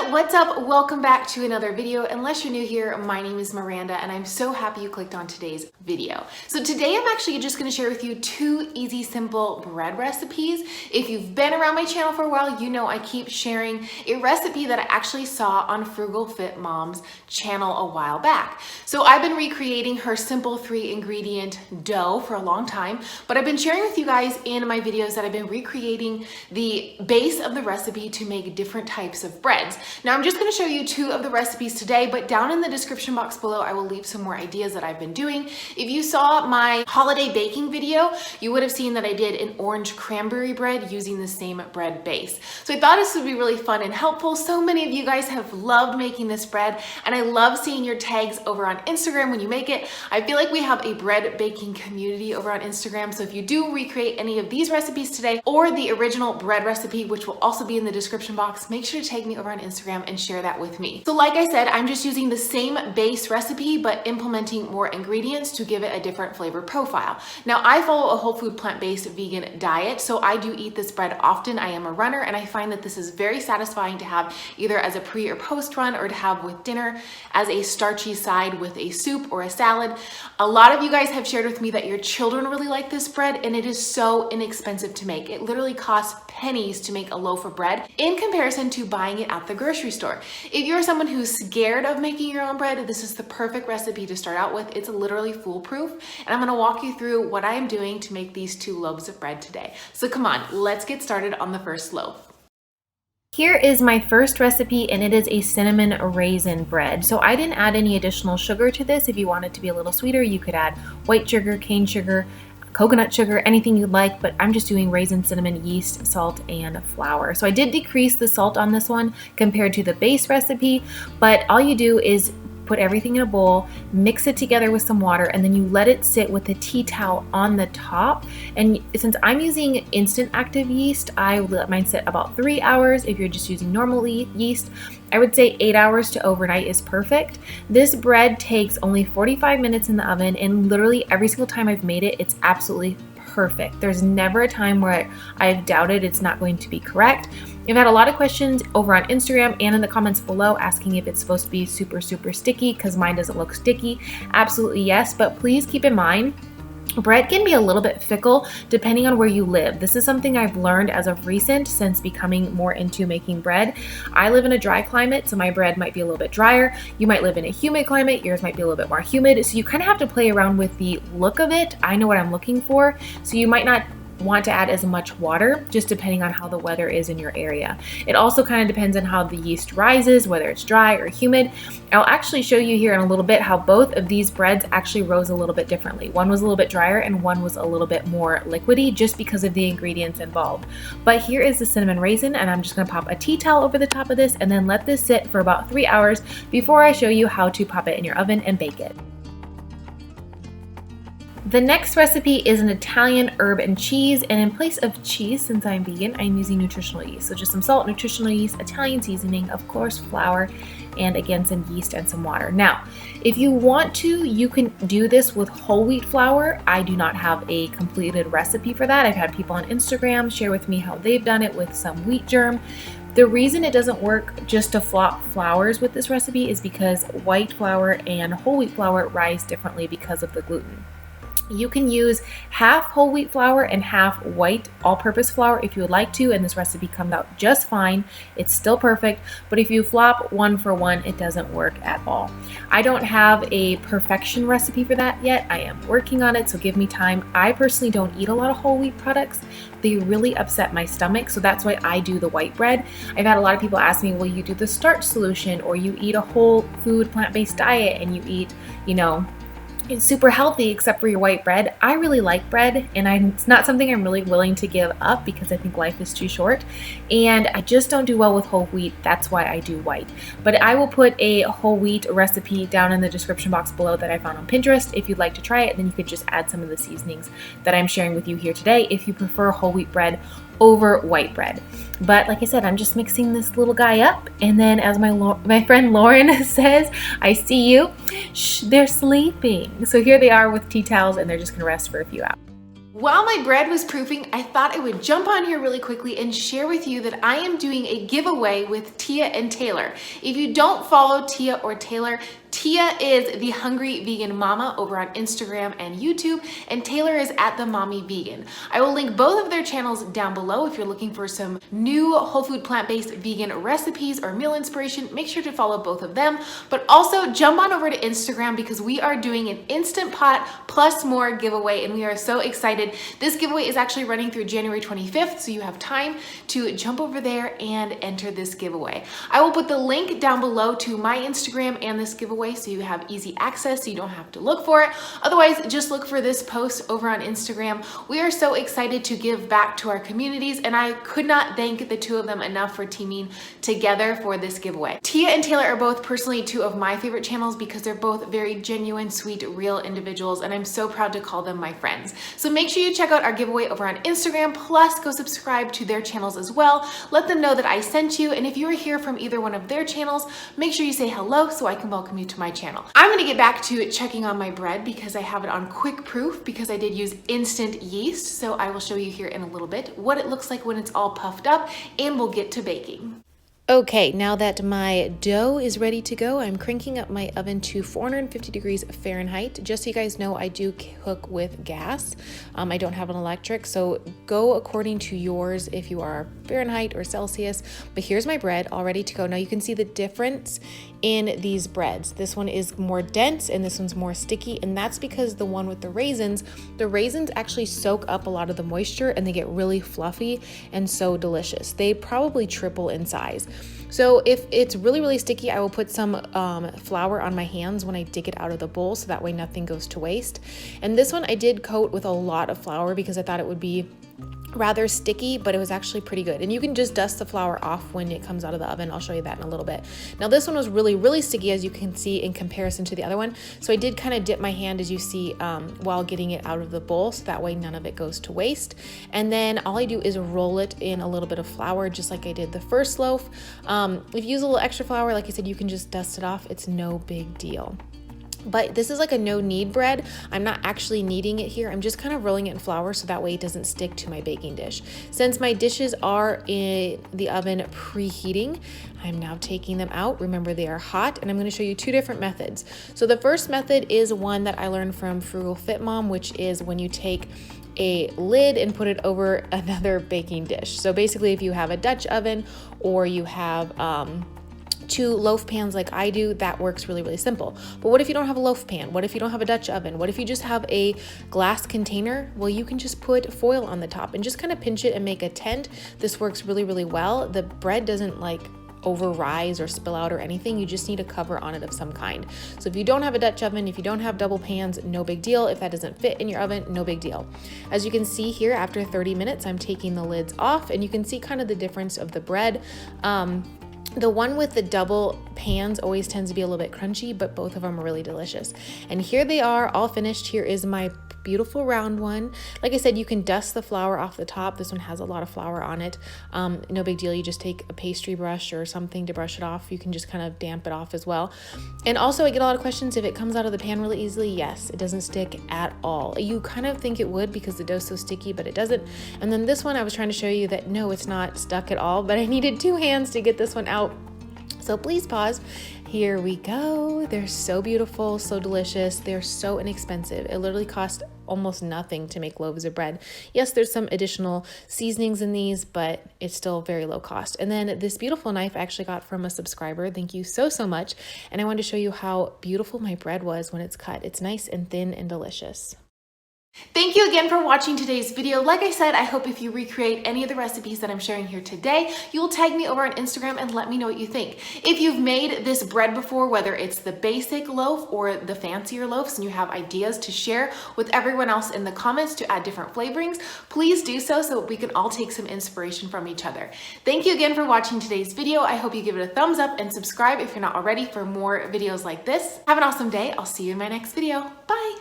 What's up? Welcome back to another video. Unless you're new here, my name is Miranda and I'm so happy you clicked on today's video. So today I'm actually just going to share with you two easy, simple bread recipes. If you've been around my channel for a while, you know I keep sharing a recipe that I actually saw on Frugal Fit Mom's channel a while back. So I've been recreating her simple 3-ingredient dough for a long time, but I've been sharing with you guys in my videos that I've been recreating the base of the recipe to make different types of breads. Now I'm just going to show you two of the recipes today, but down in the description box below I will leave some more ideas that I've been doing. If you saw my holiday baking video, you would have seen that I did an orange cranberry bread using the same bread base. So I thought this would be really fun and helpful. So many of you guys have loved making this bread and I love seeing your tags over on Instagram when you make it. I feel like we have a bread baking community over on Instagram, so if you do recreate any of these recipes today or the original bread recipe, which will also be in the description box, make sure to tag me over on Instagram and share that with me. So like I said, I'm just using the same base recipe but implementing more ingredients to give it a different flavor profile. Now I follow a whole food plant-based vegan diet, so I do eat this bread often. I am a runner and I find that this is very satisfying to have either as a pre or post run or to have with dinner as a starchy side with a soup or a salad. A lot of you guys have shared with me that your children really like this bread and it is so inexpensive to make. It literally costs pennies to make a loaf of bread in comparison to buying it at the grocery store. If you're someone who's scared of making your own bread, this is the perfect recipe to start out with. It's literally foolproof, and I'm gonna walk you through what I am doing to make these two loaves of bread today. So come on, let's get started on the first loaf. Here is my first recipe and it is a cinnamon raisin bread. So I didn't add any additional sugar to this. If you want it to be a little sweeter, you could add white sugar, cane sugar, coconut sugar, anything you'd like, but I'm just doing raisin, cinnamon, yeast, salt, and flour. So I did decrease the salt on this one compared to the base recipe, but all you do is put everything in a bowl, mix it together with some water, and then you let it sit with a tea towel on the top. And since I'm using instant active yeast, I let mine sit about 3 hours. If you're just using normal yeast, I would say 8 hours to overnight is perfect. This bread takes only 45 minutes in the oven, and literally every single time I've made it, it's absolutely perfect. There's never a time where I've doubted it's not going to be correct. I've had a lot of questions over on Instagram and in the comments below asking if it's supposed to be super sticky because mine doesn't look sticky. Absolutely yes, but please keep in mind, bread can be a little bit fickle depending on where you live. This is something I've learned as of recent since becoming more into making bread. I live in a dry climate, so my bread might be a little bit drier. You might live in a humid climate, yours might be a little bit more humid. So you kind of have to play around with the look of it. I know what I'm looking for, so you might not want to add as much water, just depending on how the weather is in your area. It also kind of depends on how the yeast rises, whether it's dry or humid. I'll actually show you here in a little bit how both of these breads actually rose a little bit differently. One was a little bit drier and one was a little bit more liquidy just because of the ingredients involved. But here is the cinnamon raisin, and I'm just gonna pop a tea towel over the top of this and then let this sit for about 3 hours before I show you how to pop it in your oven and bake it. The next recipe is an Italian herb and cheese, and in place of cheese, since I'm vegan, I'm using nutritional yeast. So just some salt, nutritional yeast, Italian seasoning, of course flour, and again some yeast and some water. Now, if you want to, you can do this with whole wheat flour. I do not have a completed recipe for that. I've had people on Instagram share with me how they've done it with some wheat germ. The reason it doesn't work just to flop flours with this recipe is because white flour and whole wheat flour rise differently because of the gluten. You can use half whole wheat flour and half white all-purpose flour if you would like to, and this recipe comes out just fine. It's still perfect, but if you flop 1 for 1, it doesn't work at all. I don't have a perfection recipe for that yet. I am working on it, so give me time. I personally don't eat a lot of whole wheat products. They really upset my stomach, so that's why I do the white bread. I've had a lot of people ask me, well, you do the starch solution, or you eat a whole food plant-based diet and you eat, it's super healthy except for your white bread. I really like bread, and it's not something I'm really willing to give up because I think life is too short, and I just don't do well with whole wheat. That's why I do white. But I will put a whole wheat recipe down in the description box below that I found on Pinterest. If you'd like to try it, then you could just add some of the seasonings that I'm sharing with you here today if you prefer whole wheat bread over white bread. But like I said, I'm just mixing this little guy up, and then as my friend Lauren says, I see you, shh, they're sleeping. So here they are with tea towels, and they're just gonna rest for a few hours. While my bread was proofing, I thought I would jump on here really quickly and share with you that I am doing a giveaway with Tia and Taylor. If you don't follow Tia or Taylor, Tia is the Hungry Vegan Mama over on Instagram and YouTube, and Taylor is at The Mommy Vegan. I will link both of their channels down below if you're looking for some new whole food plant-based vegan recipes or meal inspiration. Make sure to follow both of them, but also jump on over to Instagram because we are doing an Instant Pot plus more giveaway, and we are so excited. This giveaway is actually running through January 25th, so you have time to jump over there and enter this giveaway. I will put the link down below to my Instagram and this giveaway so you have easy access, so you don't have to look for it. Otherwise, just look for this post over on Instagram. We are so excited to give back to our communities, and I could not thank the two of them enough for teaming together for this giveaway. Tia and Taylor are both personally two of my favorite channels because they're both very genuine, sweet, real individuals, and I'm so proud to call them my friends. So make sure you check out our giveaway over on Instagram, plus go subscribe to their channels as well. Let them know that I sent you, and if you are here from either one of their channels, make sure you say hello so I can welcome you to my channel. I'm gonna get back to checking on my bread because I have it on quick proof because I did use instant yeast. So I will show you here in a little bit what it looks like when it's all puffed up, and we'll get to baking. Okay, now that my dough is ready to go, I'm cranking up my oven to 450 degrees Fahrenheit. Just so you guys know, I do cook with gas. I don't have an electric, so go according to yours if you are Fahrenheit or Celsius. But here's my bread all ready to go. Now you can see the difference in these breads. This one is more dense and this one's more sticky, and that's because the one with the raisins actually soak up a lot of the moisture and they get really fluffy and so delicious. They probably triple in size. So if it's really, really sticky, I will put some flour on my hands when I dig it out of the bowl so that way nothing goes to waste. And this one I did coat with a lot of flour because I thought it would be rather sticky, but it was actually pretty good. And you can just dust the flour off when it comes out of the oven. I'll show you that in a little bit. Now this one was really, really sticky, as you can see in comparison to the other one. So I did kind of dip my hand, as you see, while getting it out of the bowl, so that way none of it goes to waste. And then all I do is roll it in a little bit of flour, just like I did the first loaf. If you use a little extra flour, like I said, you can just dust it off. It's no big deal. But this is like a no knead bread. I'm not actually kneading it here. I'm just kind of rolling it in flour so that way it doesn't stick to my baking dish. Since my dishes are in the oven preheating, I'm now taking them out. Remember, they are hot, and I'm going to show you two different methods. So the first method is one that I learned from Frugal Fit Mom, which is when you take a lid and put it over another baking dish. So basically, if you have a Dutch oven or you have two loaf pans like I do, that works really, really simple. But what if you don't have a loaf pan? What if you don't have a Dutch oven? What if you just have a glass container? Well, you can just put foil on the top and just kind of pinch it and make a tent. This works really, really well. The bread doesn't like over rise or spill out or anything. You just need a cover on it of some kind. So if you don't have a Dutch oven, if you don't have double pans, no big deal. If that doesn't fit in your oven, no big deal. As you can see here, after 30 minutes, I'm taking the lids off, and you can see kind of the difference of the bread. The one with the double pans always tends to be a little bit crunchy, but both of them are really delicious. And here they are, all finished. Here is my beautiful round one. Like I said, you can dust the flour off the top. This one has a lot of flour on it. No big deal. You just take a pastry brush or something to brush it off. You can just kind of damp it off as well. And also, I get a lot of questions if it comes out of the pan really easily. Yes, it doesn't stick at all. You kind of think it would because the dough's so sticky, but it doesn't. And then this one, I was trying to show you that no, it's not stuck at all, but I needed two hands to get this one out. So please pause. Here we go. They're so beautiful, so delicious. They're so inexpensive. It literally costs almost nothing to make loaves of bread. Yes, there's some additional seasonings in these, but it's still very low cost. And then this beautiful knife I actually got from a subscriber. Thank you so, so much. And I wanted to show you how beautiful my bread was when it's cut. It's nice and thin and delicious. Thank you again for watching today's video. Like I said, I hope if you recreate any of the recipes that I'm sharing here today, you'll tag me over on Instagram and let me know what you think. If you've made this bread before, whether it's the basic loaf or the fancier loaves, and you have ideas to share with everyone else in the comments to add different flavorings, please do so we can all take some inspiration from each other. Thank you again for watching today's video. I hope you give it a thumbs up and subscribe if you're not already for more videos like this. Have an awesome day. I'll see you in my next video. Bye.